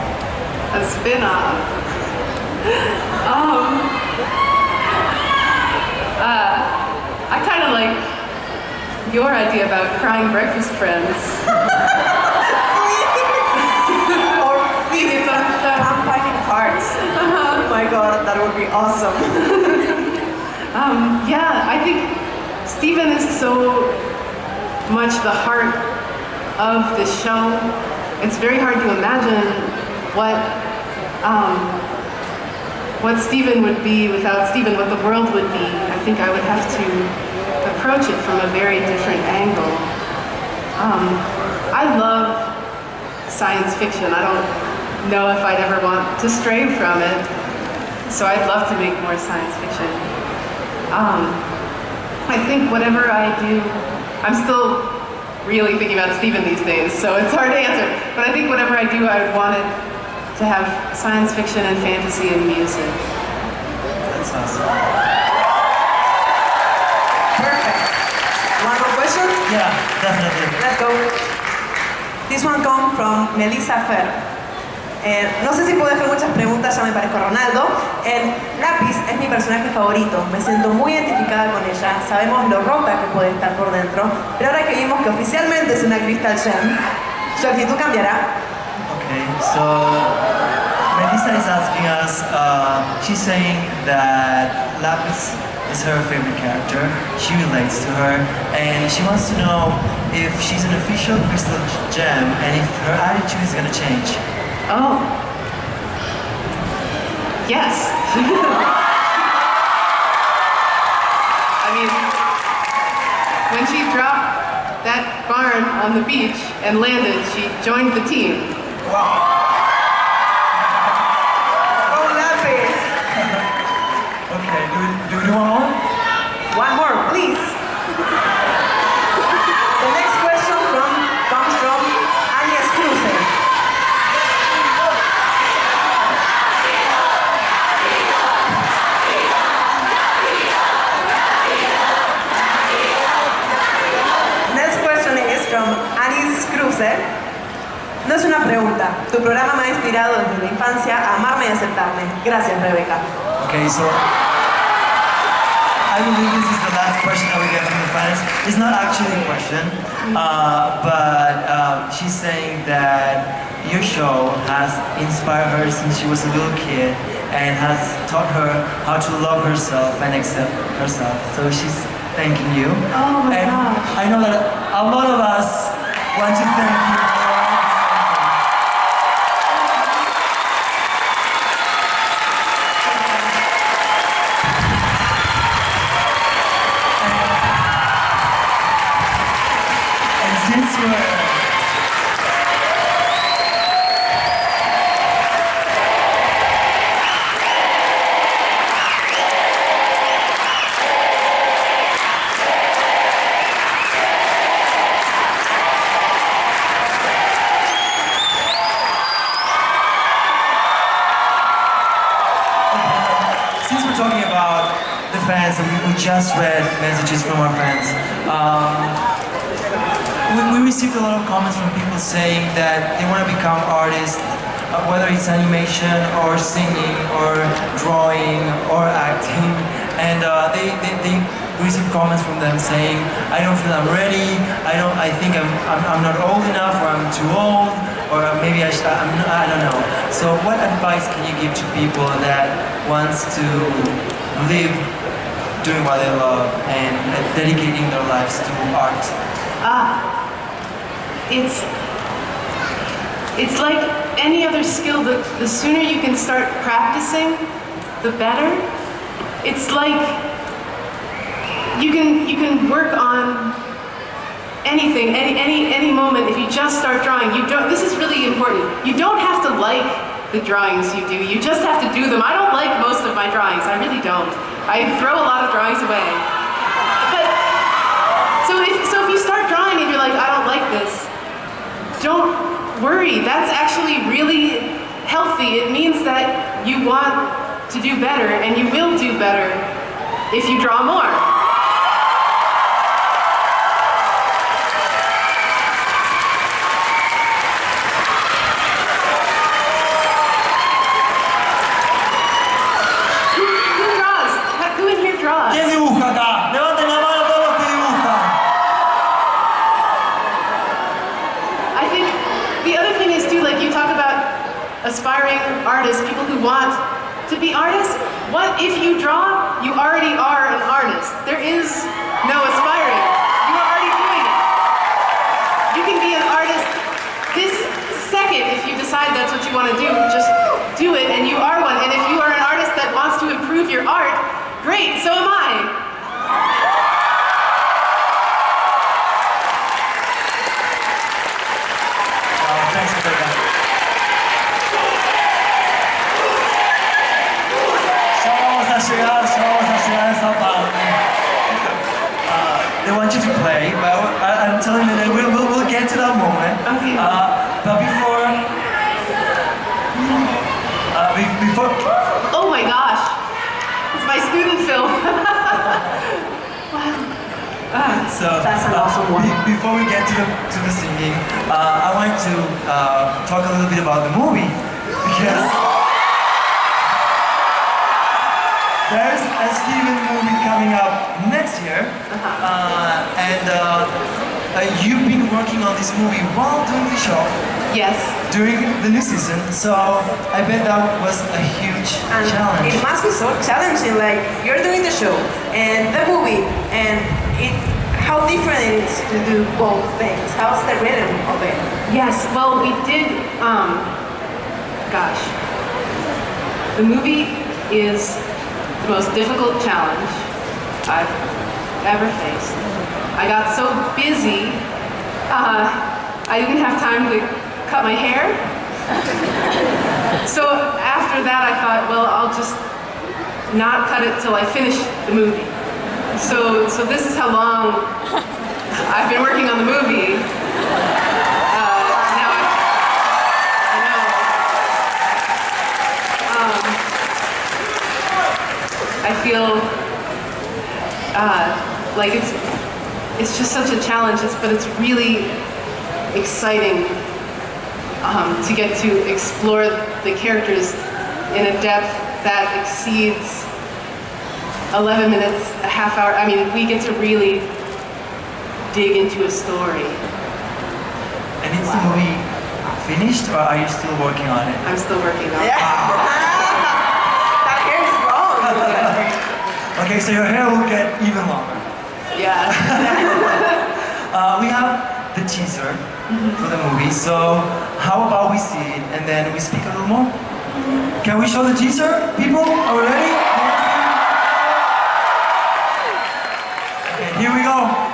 A spin-off. I kind of like your idea about crying breakfast friends. Or maybe I'm fighting cards. Oh my god, that would be awesome. Yeah, I think Steven is so much the heart of this show. It's very hard to imagine what Steven would be without Steven, what the world would be. I think I would have to approach it from a very different angle. I love science fiction. know if I'd ever want to stray from it. So I'd love to make more science fiction. I think whatever I do, I'm still really thinking about Steven these days, so it's hard to answer. But I think whatever I do, I would want it to have science fiction and fantasy and music. That's awesome. Perfect. One more question? Yeah, definitely. Let's go. This one comes from Melissa Fer. No sé si puedo hacer muchas preguntas, ya me parezco a Ronaldo. Lápiz es mi personaje favorito, me siento muy identificada con ella, sabemos lo rota que puede estar por dentro, pero ahora que vimos que oficialmente es una Crystal Gem, su actitud cambiará. Okay, so Melissa is asking us, she's saying that Lapis is her favorite character, she relates to her, and she wants to know if she's an official Crystal Gem and if her attitude is gonna change. Oh. Yes. I mean, when she dropped that barn on the beach and landed, she joined the team. Oh, Lápiz! Okay, do we do one more? One more, please. The next question comes from Agnes Kruse. No es una pregunta. Tu programa me ha inspirado desde la infancia a amarme y aceptarme. Gracias, Rebeca. Okay, so I believe this is the last question that we get from the fans. It's not actually a question, but she's saying that your show has inspired her since she was a little kid and has taught her how to love herself and accept herself. So she's thanking you. Oh my and gosh. I know that a lot of us want to thank you. Since we're talking about the fans, and we just read messages from our fans, we received a lot of comments from people saying that they want to become artists, whether it's animation or singing or drawing or acting, and they received comments from them saying, I don't feel I'm ready, I think I'm not old enough, or I'm too old, or maybe I don't know. So what advice can you give to people that wants to live doing what they love and dedicating their lives to art? It's like any other skill, the sooner you can start practicing, the better. It's like you can work on anything, any moment. If you just start drawing, this is really important. You don't have to like the drawings you do, you just have to do them. I don't like most of my drawings, I really don't. I throw a lot of drawings away. But, so if you start drawing and you're like, I don't like this, don't worry, that's actually really healthy. It means that you want to do better, and you will do better if you draw more. ¿Quién dibuja acá? Levanten la mano todos los que dibujan. I think the other thing is too, like you talk about aspiring artists, people who want to be artists. What if you draw? You already are an artist. There is no aspiring. You are already doing it. You can be an artist this second if you decide that's what you want to do. Just do it and you are one. And if you are an artist that wants to improve your art, great, so am I. Thanks, Rebecca. So That's an awesome one. Before we get to the singing, I want to talk a little bit about the movie because there's a Steven movie coming up next year, and you've been working on this movie while doing the show. Yes. During the new season, so I bet that was a huge challenge. It must be so challenging, like you're doing the show and the movie, and how different it is to do both things. How's the rhythm of it? Yes, well, we did, gosh. The movie is the most difficult challenge I've ever faced. I got so busy, I didn't have time to cut my hair. So after that I thought, well, I'll just not cut it till I finish the movie. So this is how long I've been working on the movie. Now I know. I feel like it's just such a challenge, but it's really exciting to get to explore the characters in a depth that exceeds 11 minutes, a half hour. I mean, we get to really dig into a story. And is the movie finished, or are you still working on it? I'm still working on it. That hair is long. Okay, so your hair will get even longer. Yeah. We have the teaser for the movie, so how about we see it and then we speak a little more? Can we show the teaser, people? Are we ready? Okay, here we go.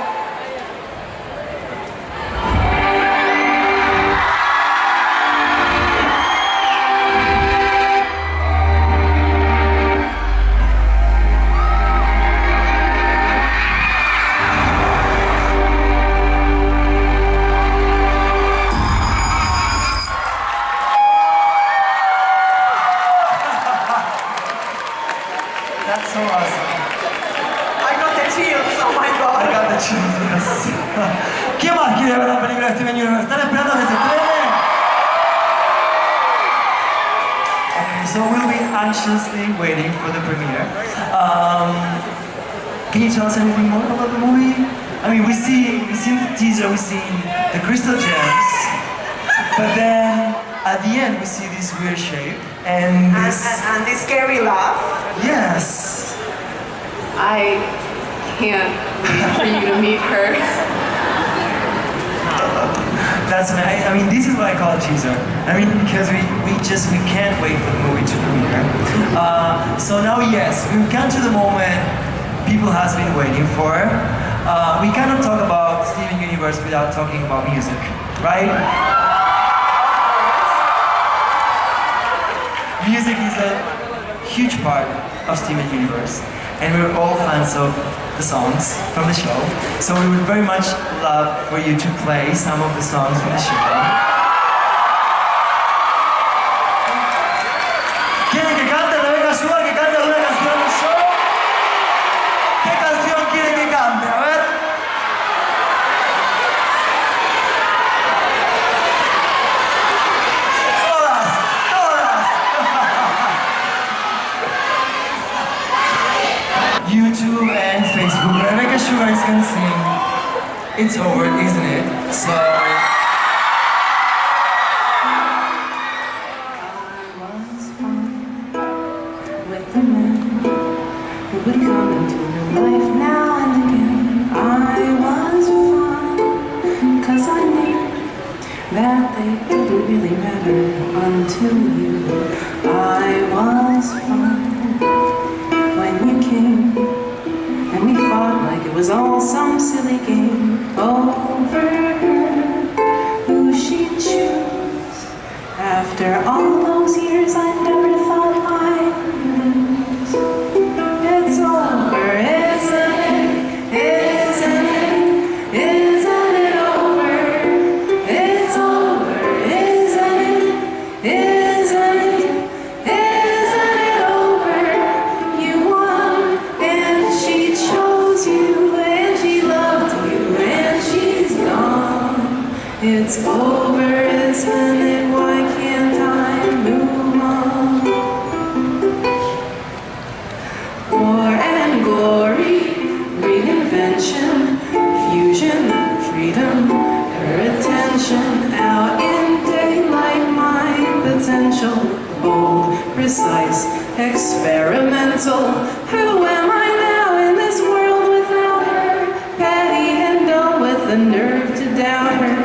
That's so awesome. I got the chills, oh my god. I got the chills, yes. ¿Quién más quiere ver la película de Steven Universe? ¿Están esperando que se estrene? Okay, so we'll be anxiously waiting for the premiere. Can you tell us anything more about the movie? I mean, we've seen the teaser, we've seen the crystal gems, but then at the end we see this weird shape and this... And this scary laugh. Yes. I can't wait for you to meet her. That's I mean, this is what I call a teaser. I mean, because we can't wait for the movie to premiere. So now, yes, we've come to the moment people has been waiting for. We cannot talk about Steven Universe without talking about music, right? Music is a huge part of Steven Universe, and we're all fans of the songs from the show. So we would very much love for you to play some of the songs from the show. ¿Quieren que cante Rebeca Sugar, que cante alguna canción del show? ¿Qué canción quiere que cante? A ver. Todas, todas. YouTube and Facebook. Rebecca Sugar is gonna sing It's Over, isn't it? So with the men who would come into your life now and again. I was fine, 'cause I knew that they didn't really matter until you. I was fine when you came, and we fought like it was all some silly game over her, who she'd choose. After all those years, I never thought I'd lose. It's over, isn't it? Isn't it? Isn't it over? It's over, isn't it? Isn't it? Isn't it over? You won, and she chose you, and she loved you. potential, bold, precise, experimental. Who am I now in this world without her? Petty and dull with the nerve to doubt her.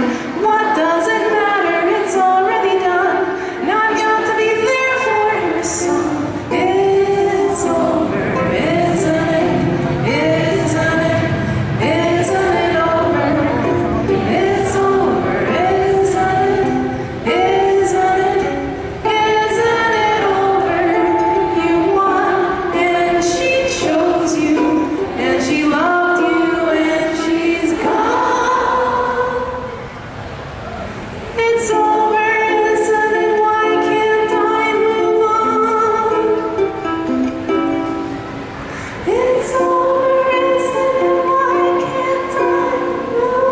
What does it matter? It's already done. Now I've got to be there for her son. It's over, isn't it? Isn't it? Isn't it over? It's over, isn't it? Isn't it? Isn't it over? You won and she chose you and she loved you and she's gone. It's over, isn't it? Why can't I move on? It's over, isn't it? Why can't I move on?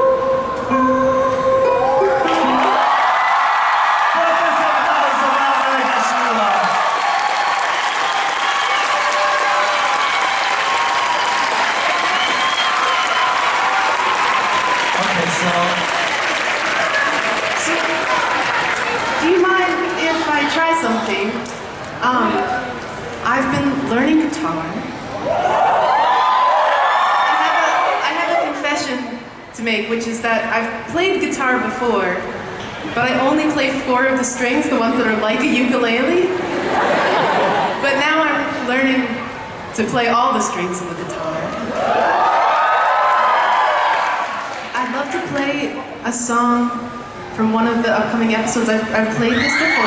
Okay, so Do you mind if I try something? I've been learning guitar. I have a confession to make, which is that I've played guitar before, but I only play 4 of the strings, the ones that are like a ukulele. But now I'm learning to play all the strings of the guitar. I'd love to play a song from one of the upcoming episodes. I've played this before.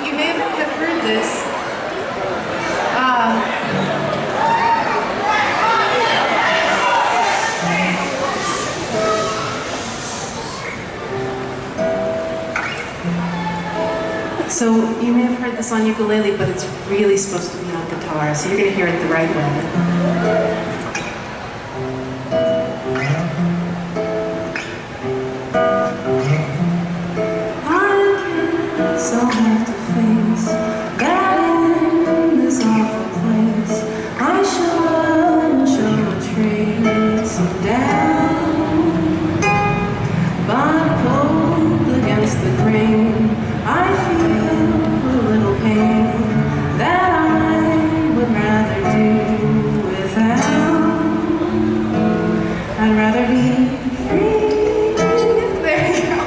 You may have heard this. So you may have heard this on ukulele, but it's really supposed to be on guitar, so you're going to hear it the right way. So have to face that in this awful place I shouldn't show a trace of doubt, but pulled against the grain I feel a little pain that I would rather do without. I'd rather be free. There you go.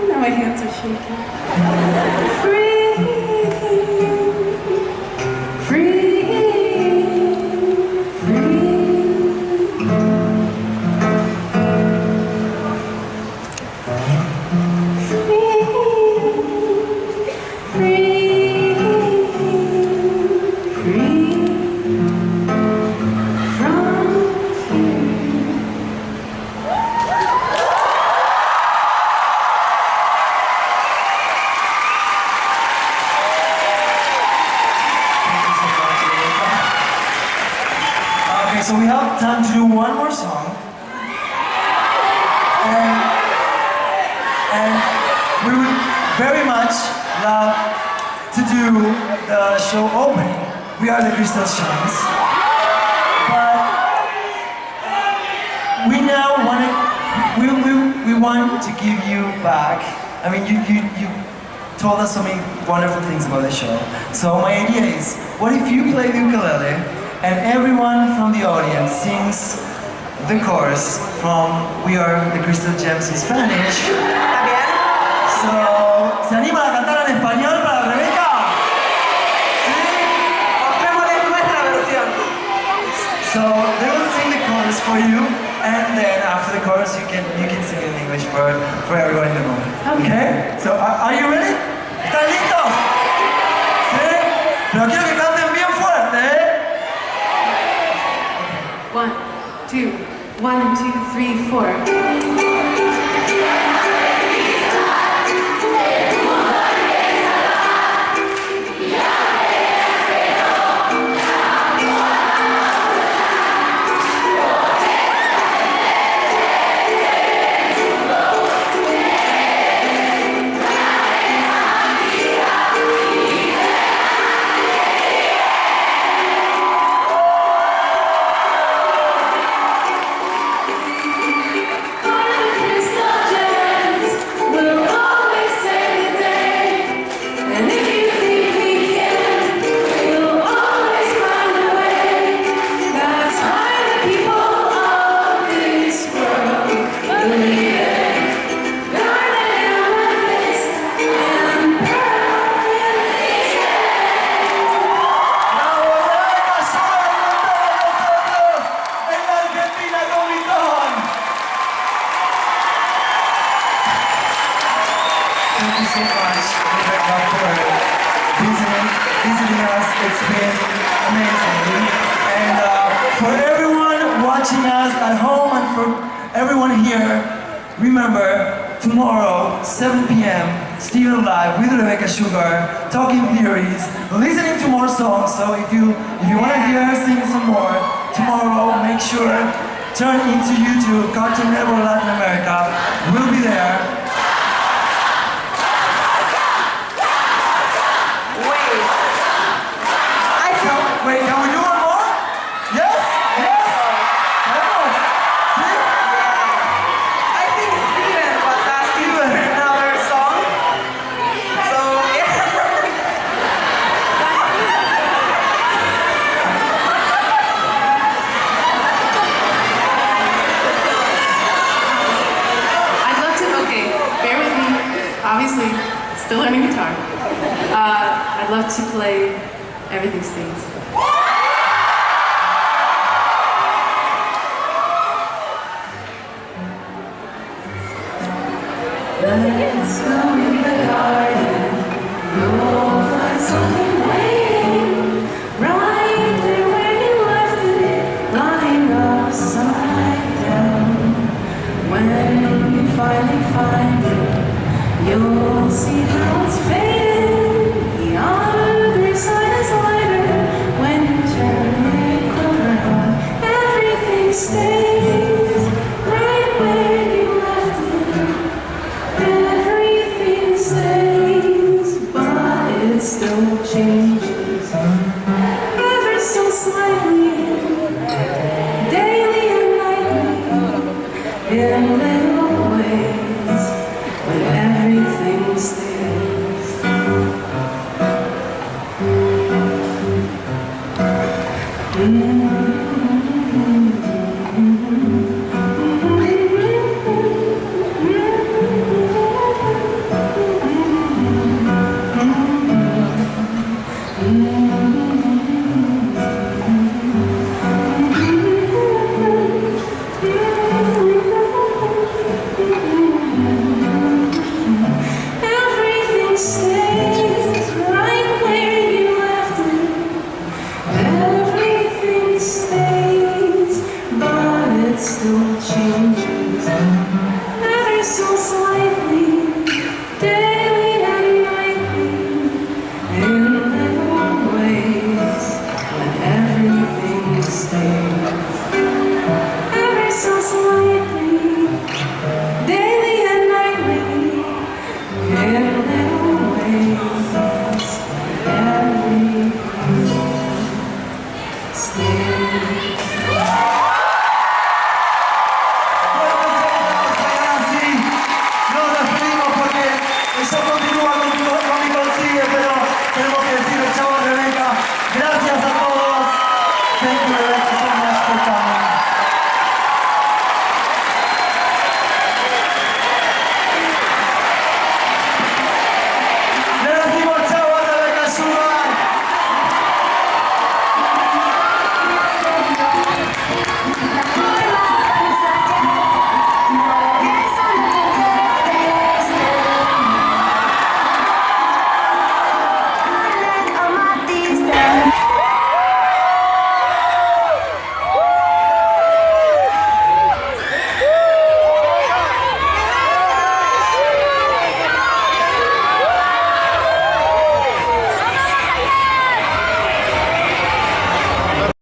Now my hands are shaking. Free, free, okay, so we have time to do one more song. And we would very much love to do the show opening. We are the Crystal Shines. But we now we want to give you back. I mean, you told us so many wonderful things about the show. So my idea is, what if you play the ukulele and everyone from the audience sings the chorus from We Are the Crystal Gems in Spanish? So, ¿se animan a cantar en español para Rebeca? ¿Sí? Mostrémosles nuestra versión. So they will sing the chorus for you, and then after the chorus you can sing in English for everyone in the room. Okay? So are you ready? ¿Están listos? ¿Sí? Pero quiero que canten bien fuerte, ¿eh? 1, 2, 1, 2, 3, 4. visiting us. It's been amazing. And for everyone watching us at home and for everyone here, remember, tomorrow, 7 p.m., still live with Rebecca Sugar, talking theories, listening to more songs. So if you want to hear us sing some more, tomorrow, make sure, turn into YouTube, Cartoon Network Latin America. We'll be there. Wait, can we do one more? Yes? Yes? Vamos. See? I think Steven was asking for another song. So, I'd love to, okay, bear with me. Obviously, still learning guitar. I'd love to play Everything Stays. Let's go in the garden. You'll find something waiting right there where you left it, lying upside down. When you finally find it, you'll see how it's fading. The other side is lighter when you turn it around. Everything stays right where you left it. Everything stays, but it still changes.